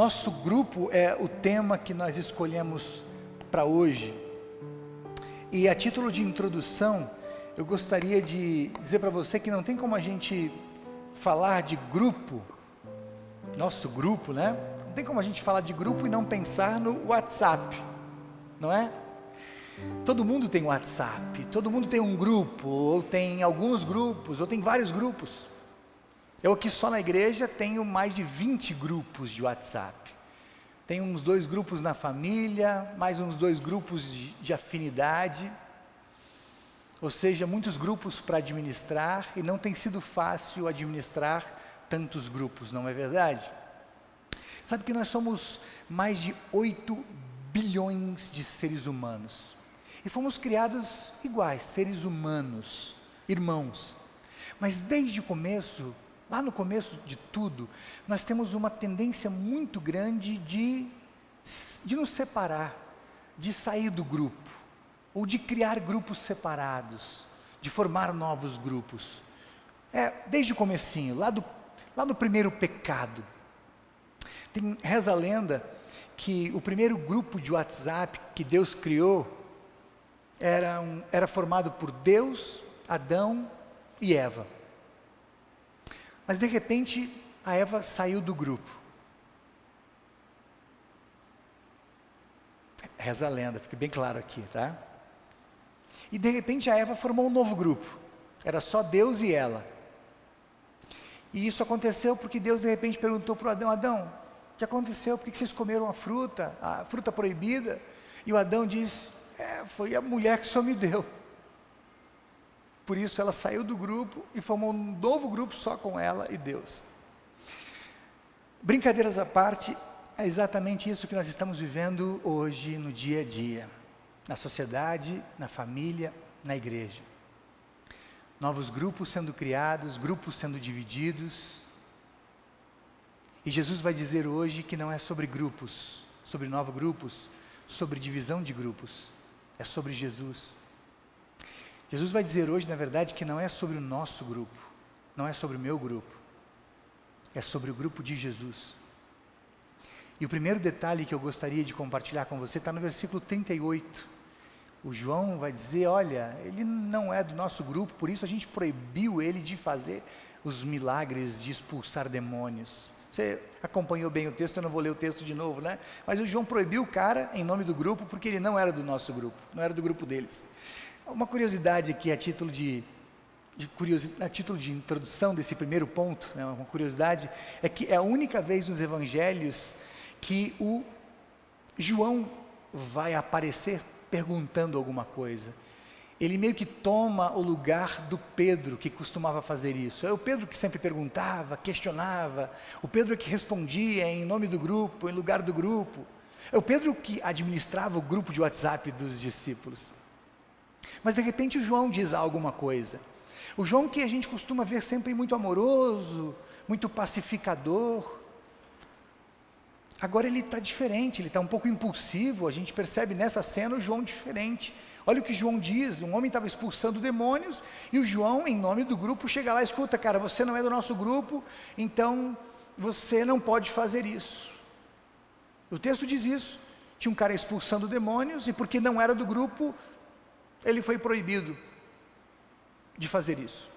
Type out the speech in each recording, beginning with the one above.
Nosso grupo é o tema que nós escolhemos para hoje. E a título de introdução, eu gostaria de dizer para você que não tem como a gente falar de grupo, nosso grupo, né? Não tem como a gente falar de grupo e não pensar no WhatsApp, não é? Todo mundo tem WhatsApp, todo mundo tem um grupo, ou tem alguns grupos, ou tem vários grupos. Eu aqui só na igreja tenho mais de 20 grupos de WhatsApp. Tenho uns 2 grupos na família, mais uns 2 grupos de afinidade. Ou seja, muitos grupos para administrar, e não tem sido fácil administrar tantos grupos, não é verdade? Sabe que nós somos mais de 8 bilhões de seres humanos. E fomos criados iguais, seres humanos, irmãos. Mas desde o começo, lá no começo de tudo, nós temos uma tendência muito grande de nos separar, de sair do grupo, ou de criar grupos separados, de formar novos grupos. Desde o comecinho, lá no primeiro pecado. Reza a lenda que o primeiro grupo de WhatsApp que Deus criou era formado por Deus, Adão e Eva. Mas de repente, a Eva saiu do grupo. Reza a lenda, fica bem claro aqui, tá? E de repente a Eva formou um novo grupo. Era só Deus e ela. E isso aconteceu porque Deus de repente perguntou para o Adão: Adão, o que aconteceu? Por que vocês comeram a fruta proibida? E o Adão disse: foi a mulher que só me deu. Por isso ela saiu do grupo e formou um novo grupo só com ela e Deus. Brincadeiras à parte, é exatamente isso que nós estamos vivendo hoje no dia a dia, na sociedade, na família, na igreja. Novos grupos sendo criados, grupos sendo divididos. E Jesus vai dizer hoje que não é sobre grupos, sobre novos grupos, sobre divisão de grupos, é sobre Jesus. Jesus vai dizer hoje, na verdade, que não é sobre o nosso grupo, não é sobre o meu grupo, é sobre o grupo de Jesus. E o primeiro detalhe que eu gostaria de compartilhar com você está no versículo 38. O João vai dizer: olha, ele não é do nosso grupo, por isso a gente proibiu ele de fazer os milagres de expulsar demônios. Você acompanhou bem o texto, eu não vou ler o texto de novo, né? Mas o João proibiu o cara em nome do grupo, porque ele não era do nosso grupo, não era do grupo deles. Uma curiosidade aqui, a título de introdução desse primeiro ponto, né, uma curiosidade, é que é a única vez nos evangelhos que o João vai aparecer perguntando alguma coisa. Ele meio que toma o lugar do Pedro, que costumava fazer isso. É o Pedro que sempre perguntava, questionava, o Pedro que respondia em nome do grupo, em lugar do grupo. É o Pedro que administrava o grupo de WhatsApp dos discípulos. Mas de repente o João diz alguma coisa. O João que a gente costuma ver sempre muito amoroso, muito pacificador. Agora ele está diferente, ele está um pouco impulsivo. A gente percebe nessa cena o João diferente. Olha o que João diz: um homem estava expulsando demônios, e o João, em nome do grupo, chega lá e escuta: cara, você não é do nosso grupo, então você não pode fazer isso. O texto diz isso. Tinha um cara expulsando demônios, e porque não era do grupo, ele foi proibido de fazer isso.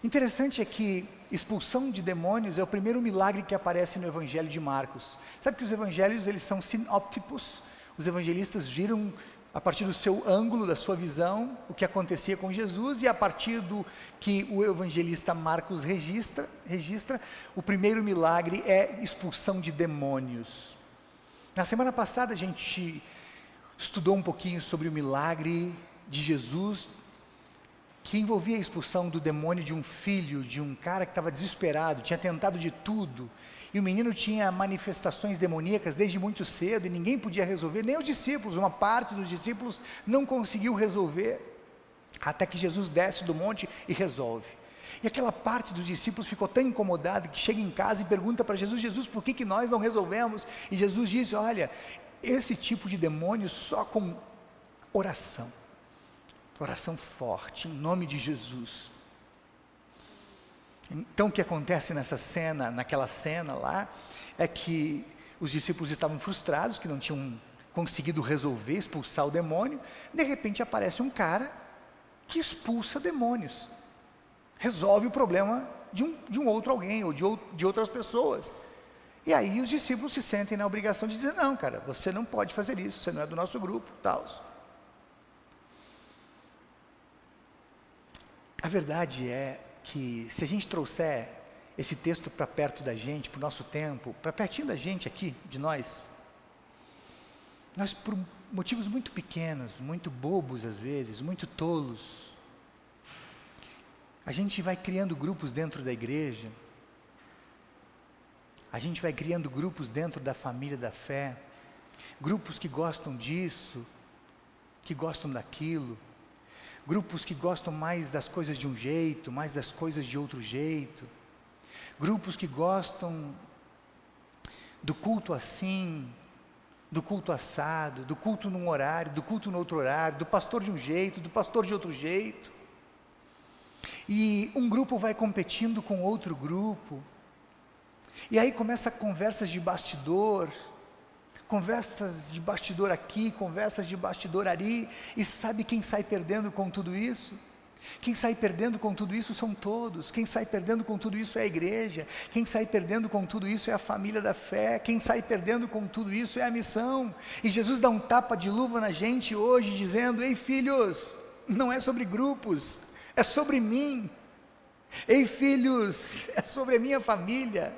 Interessante é que expulsão de demônios é o primeiro milagre que aparece no Evangelho de Marcos. Sabe que os evangelhos, eles são sinópticos. Os evangelistas viram, a partir do seu ângulo, da sua visão, o que acontecia com Jesus, e a partir do que o evangelista Marcos registra, o primeiro milagre é expulsão de demônios. Na semana passada a gente estudou um pouquinho sobre o milagre de Jesus, que envolvia a expulsão do demônio de um filho, de um cara que estava desesperado, tinha tentado de tudo, e o menino tinha manifestações demoníacas desde muito cedo, e ninguém podia resolver, nem os discípulos, uma parte dos discípulos não conseguiu resolver, até que Jesus desce do monte e resolve. E aquela parte dos discípulos ficou tão incomodada que chega em casa e pergunta para Jesus: Jesus, por que nós não resolvemos? E Jesus diz: olha, esse tipo de demônio só com oração forte, em nome de Jesus. Então o que acontece naquela cena lá, é que os discípulos estavam frustrados, que não tinham conseguido resolver, expulsar o demônio. De repente aparece um cara que expulsa demônios, resolve o problema de um outro alguém, ou de outras pessoas. E aí os discípulos se sentem na obrigação de dizer: não, cara, você não pode fazer isso, você não é do nosso grupo, tal. A verdade é que se a gente trouxer esse texto para perto da gente, para o nosso tempo, para pertinho da gente aqui, de nós por motivos muito pequenos, muito bobos às vezes, muito tolos, a gente vai criando grupos dentro da igreja, a gente vai criando grupos dentro da família da fé, grupos que gostam disso, que gostam daquilo, grupos que gostam mais das coisas de um jeito, mais das coisas de outro jeito, grupos que gostam do culto assim, do culto assado, do culto num horário, do culto no outro horário, do pastor de um jeito, do pastor de outro jeito. E um grupo vai competindo com outro grupo. E aí começa conversas de bastidor aqui, conversas de bastidor ali. E sabe quem sai perdendo com tudo isso? Quem sai perdendo com tudo isso são todos. Quem sai perdendo com tudo isso é a igreja. Quem sai perdendo com tudo isso é a família da fé. Quem sai perdendo com tudo isso é a missão. E Jesus dá um tapa de luva na gente hoje, dizendo: ei filhos, não é sobre grupos, é sobre mim. Ei filhos, é sobre a minha família.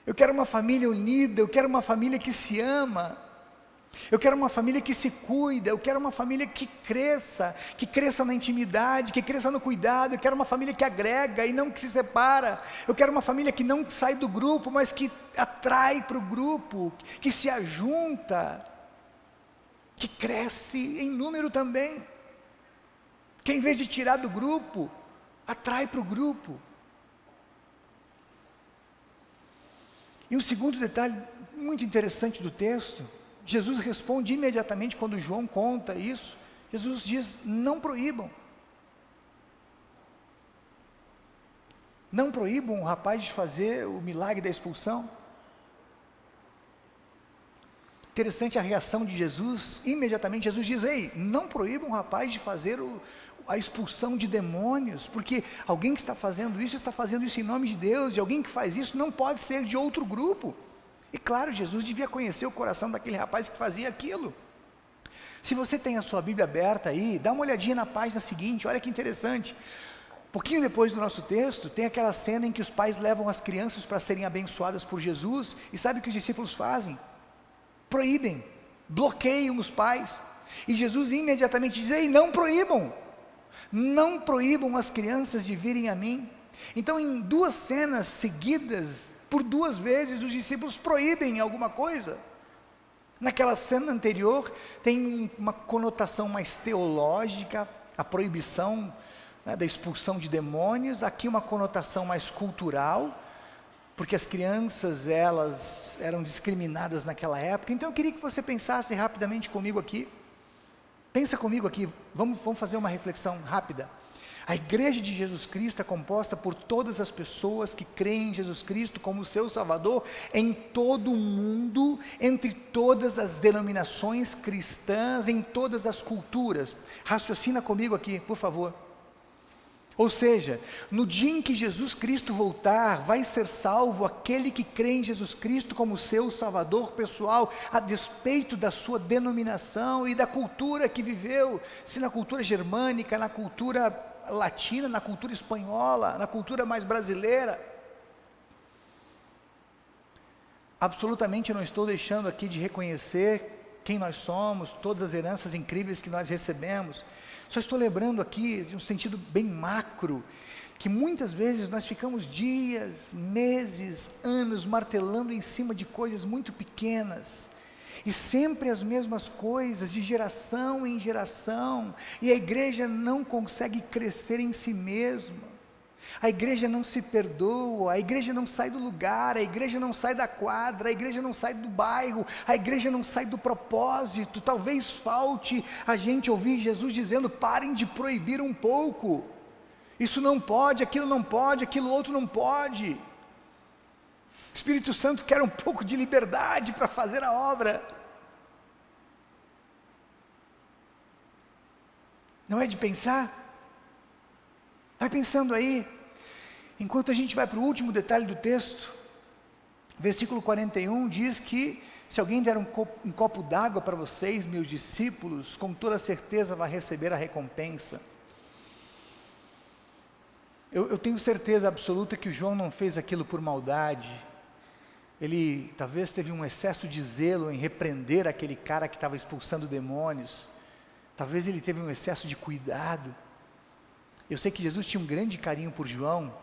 Eu quero uma família unida, eu quero uma família que se ama. Eu quero uma família que se cuida, eu quero uma família que cresça na intimidade, que cresça no cuidado. Eu quero uma família que agrega e não que se separa. Eu quero uma família que não sai do grupo, mas que atrai para o grupo, que se ajunta, que cresce em número também, que em vez de tirar do grupo, atrai para o grupo. E um segundo detalhe muito interessante do texto, Jesus responde imediatamente quando João conta isso. Jesus diz: não proíbam. Não proíbam o rapaz de fazer o milagre da expulsão. Interessante a reação de Jesus. Imediatamente Jesus diz: ei, não proíbam o rapaz de fazer a expulsão de demônios, porque alguém que está fazendo isso em nome de Deus, e alguém que faz isso não pode ser de outro grupo. E claro, Jesus devia conhecer o coração daquele rapaz que fazia aquilo. Se você tem a sua Bíblia aberta aí, dá uma olhadinha na página seguinte, olha que interessante. Pouquinho depois do nosso texto, tem aquela cena em que os pais levam as crianças para serem abençoadas por Jesus, e sabe o que os discípulos fazem? Proíbem, bloqueiam os pais, e Jesus imediatamente diz: ei, não proíbam as crianças de virem a mim. Então, em duas cenas seguidas, por duas vezes os discípulos proíbem alguma coisa. Naquela cena anterior tem uma conotação mais teológica, a proibição, né, da expulsão de demônios. Aqui uma conotação mais cultural, porque as crianças, elas eram discriminadas naquela época. Então eu queria que você pensasse rapidamente comigo aqui. Pensa comigo aqui, vamos fazer uma reflexão rápida. A igreja de Jesus Cristo é composta por todas as pessoas que creem em Jesus Cristo como seu Salvador em todo o mundo, entre todas as denominações cristãs, em todas as culturas. Raciocina comigo aqui, por favor. Ou seja, no dia em que Jesus Cristo voltar, vai ser salvo aquele que crê em Jesus Cristo como seu Salvador pessoal, a despeito da sua denominação e da cultura que viveu, se na cultura germânica, na cultura latina, na cultura espanhola, na cultura mais brasileira. Absolutamente eu não estou deixando aqui de reconhecer quem nós somos, todas as heranças incríveis que nós recebemos. Só estou lembrando aqui, de um sentido bem macro, que muitas vezes nós ficamos dias, meses, anos martelando em cima de coisas muito pequenas, e sempre as mesmas coisas, de geração em geração, e a igreja não consegue crescer em si mesma. A igreja não se perdoa, a igreja não sai do lugar, a igreja não sai da quadra, a igreja não sai do bairro, a igreja não sai do propósito. Talvez falte a gente ouvir Jesus dizendo: parem de proibir um pouco. Isso não pode, aquilo outro não pode. Espírito Santo quer um pouco de liberdade para fazer a obra. Não é de pensar? Vai pensando aí. Enquanto a gente vai para o último detalhe do texto, versículo 41 diz que se alguém der um copo d'água para vocês, meus discípulos, com toda certeza vai receber a recompensa. Eu tenho certeza absoluta que o João não fez aquilo por maldade. Ele talvez teve um excesso de zelo em repreender aquele cara que estava expulsando demônios. Talvez ele teve um excesso de cuidado. Eu sei que Jesus tinha um grande carinho por João.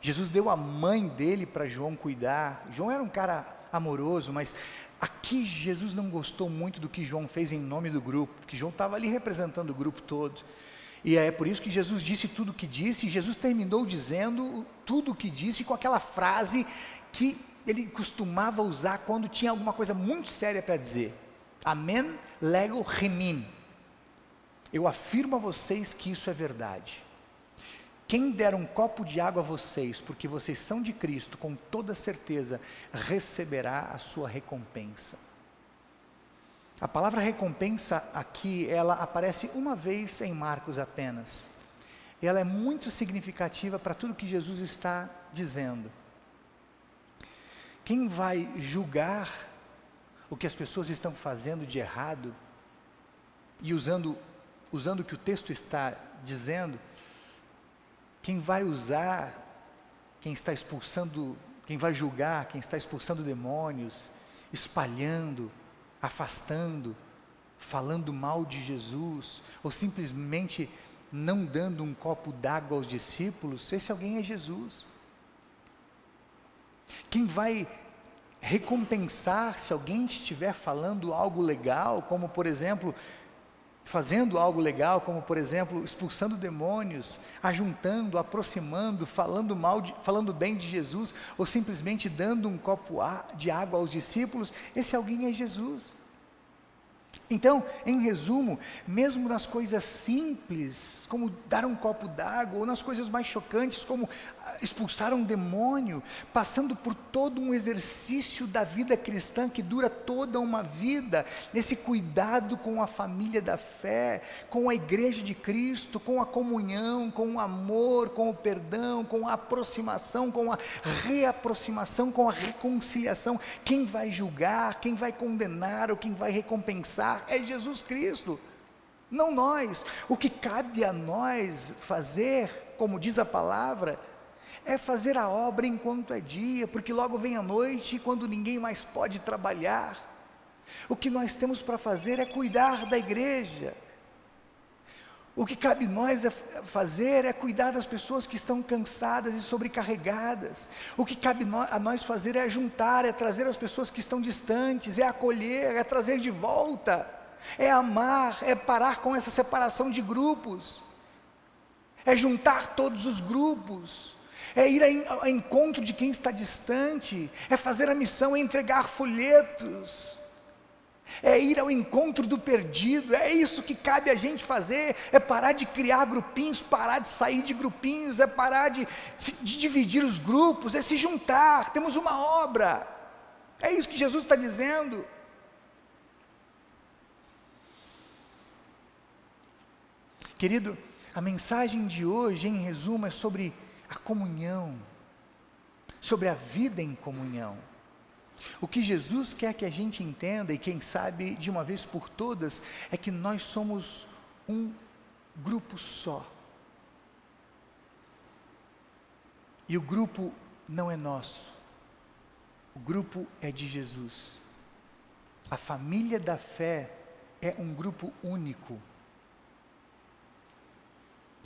Jesus deu a mãe dele para João cuidar. João era um cara amoroso, mas aqui Jesus não gostou muito do que João fez em nome do grupo, porque João estava ali representando o grupo todo. E é por isso que Jesus disse tudo o que disse, e Jesus terminou dizendo tudo o que disse com aquela frase que ele costumava usar quando tinha alguma coisa muito séria para dizer. Amen, lego, remim. Eu afirmo a vocês que isso é verdade. Quem der um copo de água a vocês, porque vocês são de Cristo, com toda certeza, receberá a sua recompensa. A palavra recompensa aqui, ela aparece uma vez em Marcos apenas. Ela é muito significativa para tudo que Jesus está dizendo. Quem vai julgar o que as pessoas estão fazendo de errado, e usando o que o texto está dizendo, quem vai julgar quem está expulsando demônios, espalhando, afastando, falando mal de Jesus, ou simplesmente não dando um copo d'água aos discípulos, esse alguém é Jesus. Quem vai recompensar se alguém estiver falando algo legal, como por exemplo, fazendo algo legal, como por exemplo, expulsando demônios, ajuntando, aproximando, falando bem de Jesus, ou simplesmente dando um copo de água aos discípulos, esse alguém é Jesus. Então, em resumo, mesmo nas coisas simples, como dar um copo d'água, ou nas coisas mais chocantes, como expulsar um demônio, passando por todo um exercício da vida cristã que dura toda uma vida, nesse cuidado com a família da fé, com a igreja de Cristo, com a comunhão, com o amor, com o perdão, com a aproximação, com a reaproximação, com a reconciliação. Quem vai julgar, quem vai condenar, ou quem vai recompensar é Jesus Cristo, não nós. O que cabe a nós fazer, como diz a palavra, é fazer a obra enquanto é dia, porque logo vem a noite, quando ninguém mais pode trabalhar. O que nós temos para fazer é cuidar da igreja. O que cabe a nós fazer é cuidar das pessoas que estão cansadas e sobrecarregadas. O que cabe a nós fazer é juntar, é trazer as pessoas que estão distantes, é acolher, é trazer de volta, é amar, é parar com essa separação de grupos, é juntar todos os grupos, é ir ao encontro de quem está distante, é fazer a missão, é entregar folhetos, é ir ao encontro do perdido. É isso que cabe a gente fazer, é parar de criar grupinhos, parar de sair de grupinhos, é parar de dividir os grupos, é se juntar. Temos uma obra, é isso que Jesus está dizendo. Querido, a mensagem de hoje, em resumo, é sobre a comunhão, sobre a vida em comunhão. O que Jesus quer que a gente entenda, e quem sabe de uma vez por todas, é que nós somos um grupo só. E o grupo não é nosso, o grupo é de Jesus. A família da fé é um grupo único.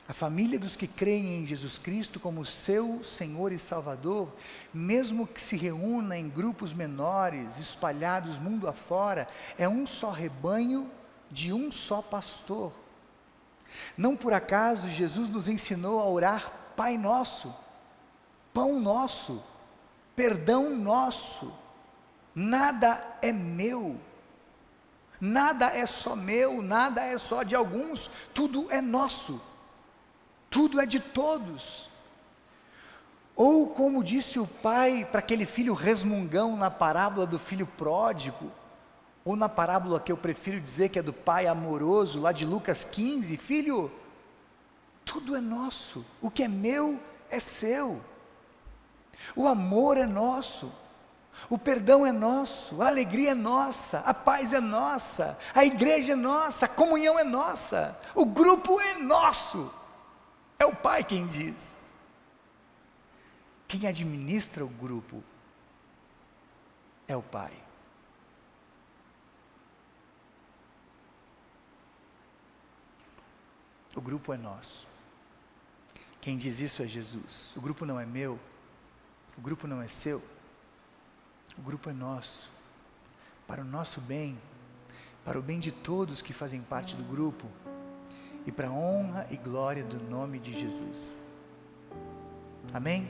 A família dos que creem em Jesus Cristo como seu Senhor e Salvador, mesmo que se reúna em grupos menores, espalhados mundo afora, é um só rebanho de um só pastor. Não por acaso Jesus nos ensinou a orar Pai Nosso, Pão Nosso, Perdão Nosso. Nada é meu, nada é só meu, nada é só de alguns, tudo é nosso. tudo é de todos. Ou como disse o pai para aquele filho resmungão na parábola do filho pródigo, ou na parábola que eu prefiro dizer que é do pai amoroso, lá de Lucas 15, filho, tudo é nosso, o que é meu é seu, o amor é nosso, o perdão é nosso, a alegria é nossa, a paz é nossa, a igreja é nossa, a comunhão é nossa, o grupo é nosso, é o pai quem diz. Quem administra o grupo é o pai. O grupo é nosso. Quem diz isso é Jesus. O grupo não é meu, o grupo não é seu, o grupo é nosso, para o nosso bem, para o bem de todos que fazem parte do grupo, e para a honra e glória do nome de Jesus. Amém?